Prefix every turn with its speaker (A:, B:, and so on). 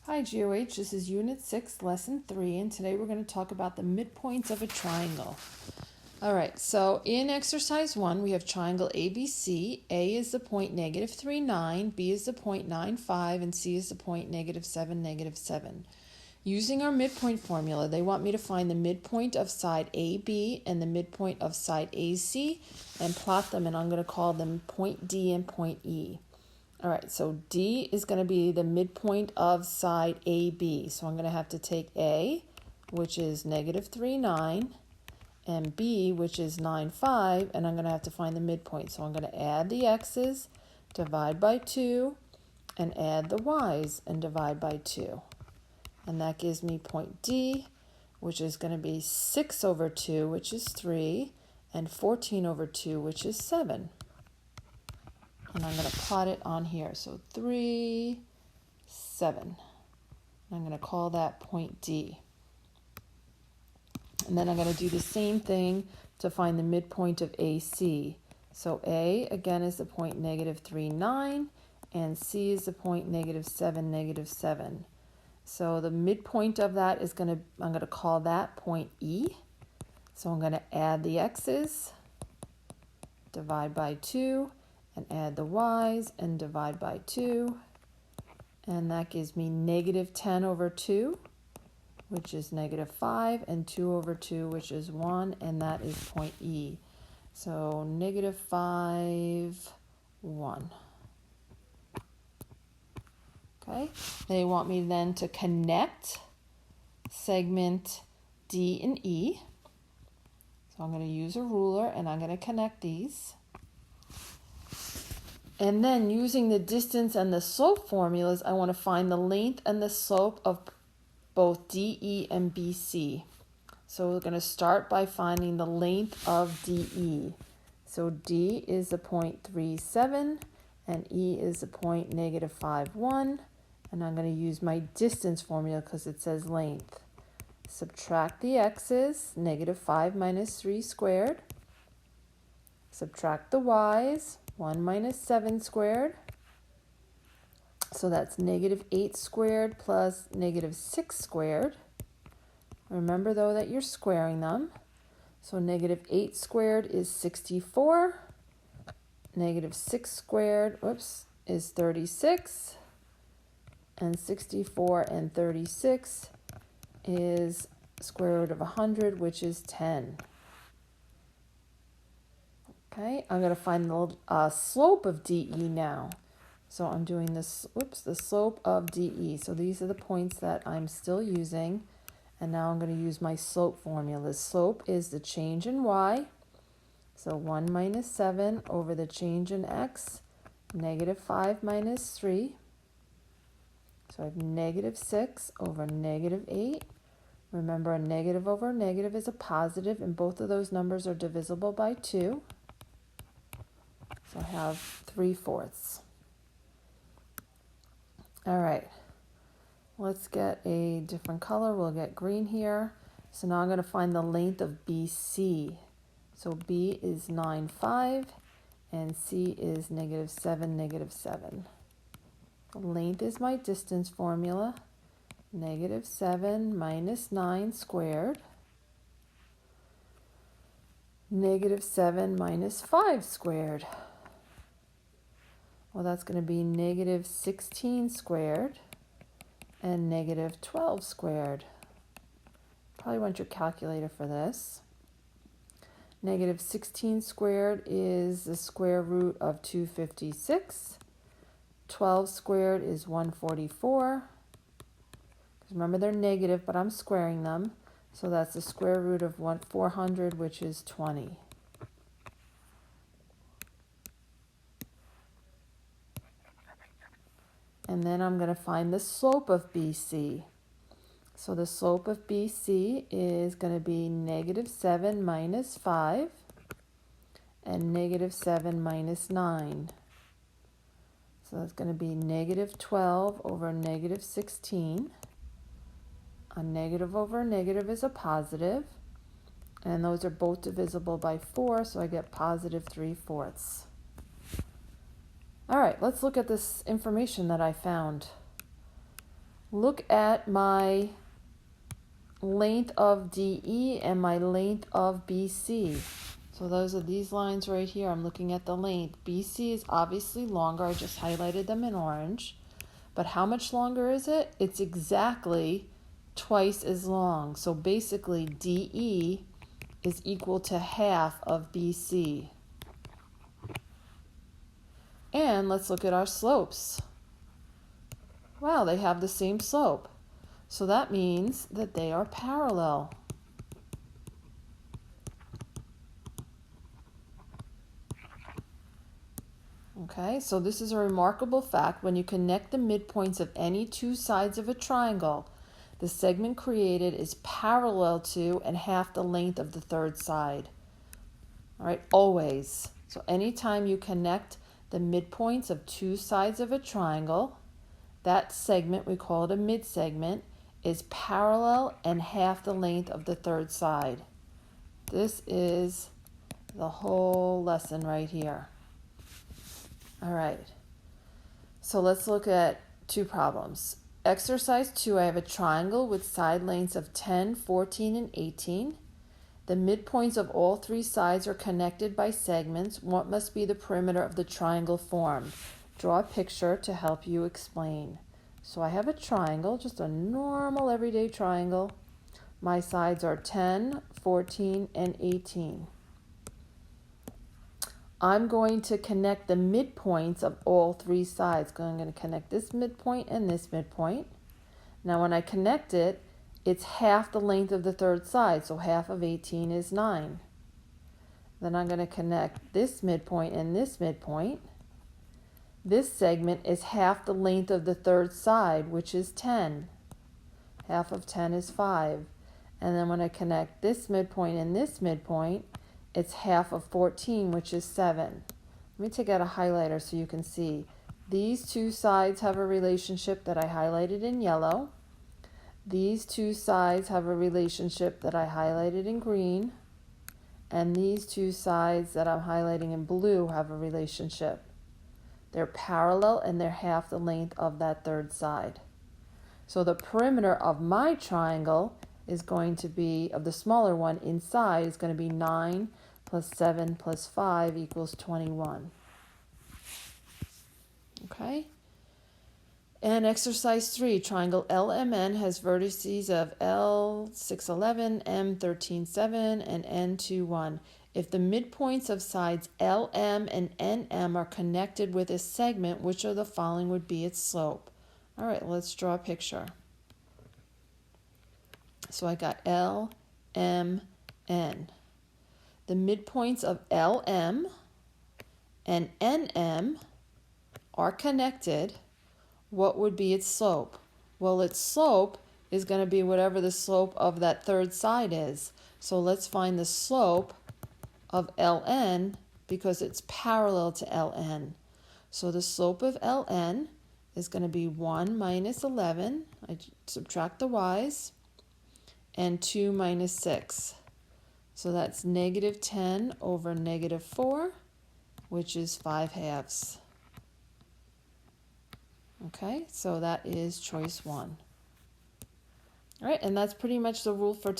A: Hi GOH, this is Unit 6, Lesson 3, and today we're going to talk about the midpoints of a triangle. Alright, so in exercise 1 we have triangle ABC. A is the point -3, 9, B is the point 9, 5, and C is the point -7, -7. Using our midpoint formula, they want me to find the midpoint of side AB and the midpoint of side AC and plot them, and I'm going to call them point D and point E. All right, so D is going to be the midpoint of side AB. So I'm going to have to take A, which is -3, 9, and B, which is 9, 5, and I'm going to have to find the midpoint. So I'm going to add the X's, divide by 2, and add the Y's and divide by 2. And that gives me point D, which is going to be 6 over 2, which is 3, and 14 over 2, which is 7. And I'm going to plot it on here. So 3, 7. I'm going to call that point D. And then I'm going to do the same thing to find the midpoint of AC. So A, again, is the point -3, 9, and C is the point -7, -7. So the midpoint of that is I'm going to call that point E. So I'm going to add the X's, divide by 2, and add the Y's and divide by 2. And that gives me -10 over 2, which is -5, and 2 over 2, which is 1, and that is point E. So -5, 1. Okay, they want me then to connect segment D and E. So I'm going to use a ruler and I'm going to connect these. And then using the distance and the slope formulas, I want to find the length and the slope of both DE and BC. So we're going to start by finding the length of DE. So D is the point 3, 7, and E is the point -5, 1. And I'm going to use my distance formula because it says length. Subtract the X's, -5 minus 3 squared. Subtract the Y's, 1 minus 7 squared. So that's -8 squared plus -6 squared. Remember though that you're squaring them. So -8 squared is 64. -6 squared, is 36. And 64 and 36 is square root of 100, which is 10. Okay, I'm going to find the slope of DE now. So I'm doing this, the slope of DE. So these are the points that I'm still using. And now I'm going to use my slope formula. Slope is the change in Y. So 1 minus 7 over the change in X, -5 minus 3. So I have -6 over -8. Remember, a negative over a negative is a positive, and both of those numbers are divisible by 2. So I have 3/4. All right, let's get a different color. We'll get green here. So now I'm going to find the length of BC. So B is 9, 5, and C is -7, -7. Length is my distance formula. -7 minus 9 squared. -7 minus 5 squared. Well, that's going to be -16 squared and -12 squared. Probably want your calculator for this. -16 squared is the square root of 256. 12 squared is 144. Remember, they're negative, but I'm squaring them. So that's the square root of 400, which is 20. And then I'm going to find the slope of BC. So the slope of BC is going to be -7 minus 5 and -7 minus 9. So that's going to be -12 over -16. A negative over a negative is a positive, and those are both divisible by 4, so I get +3/4. All right, let's look at this information that I found. look at my length of DE and my length of BC. So those are these lines right here. I'm looking at the length. BC is obviously longer. I just highlighted them in orange. But how much longer is it? It's exactly twice as long. So basically DE is equal to half of BC. And let's look at our slopes. Wow, they have the same slope. So that means that they are parallel. Okay, so this is a remarkable fact. When you connect the midpoints of any two sides of a triangle, the segment created is parallel to and half the length of the third side. All right, always. So anytime you connect the midpoints of two sides of a triangle, that segment, we call it a midsegment, is parallel and half the length of the third side. This is the whole lesson right here. All right, so let's look at two problems. Exercise 2, I have a triangle with side lengths of 10, 14, and 18. The midpoints of all three sides are connected by segments. What must be the perimeter of the triangle formed? Draw a picture to help you explain. So I have a triangle, just a normal everyday triangle. My sides are 10, 14, and 18. I'm going to connect the midpoints of all three sides. I'm going to connect this midpoint and this midpoint. Now when I connect it, it's half the length of the third side, so half of 18 is 9. Then I'm going to connect this midpoint and this midpoint. This segment is half the length of the third side, which is 10. Half of 10 is 5. And then when I connect this midpoint and this midpoint, it's half of 14, which is 7. Let me take out a highlighter so you can see. These two sides have a relationship that I highlighted in yellow. These two sides have a relationship that I highlighted in green. And these two sides that I'm highlighting in blue have a relationship. They're parallel and they're half the length of that third side. So the perimeter of my triangle is going to be, of the smaller one inside, is going to be 9 plus 7 plus 5 equals 21. Okay? And exercise 3, triangle LMN has vertices of L 611, M 137, and N 21. If the midpoints of sides LM and NM are connected with a segment, which of the following would be its slope? All right, let's draw a picture. So I got L, M, N. The midpoints of LM and NM are connected. What would be its slope? Well, its slope is going to be whatever the slope of that third side is. So let's find the slope of LN because it's parallel to LN. So the slope of LN is going to be 1 minus 11. I subtract the y's. And 2 minus 6. So that's negative 10 over negative 4, which is 5/2. Okay, so that is choice 1. All right, and that's pretty much the rule for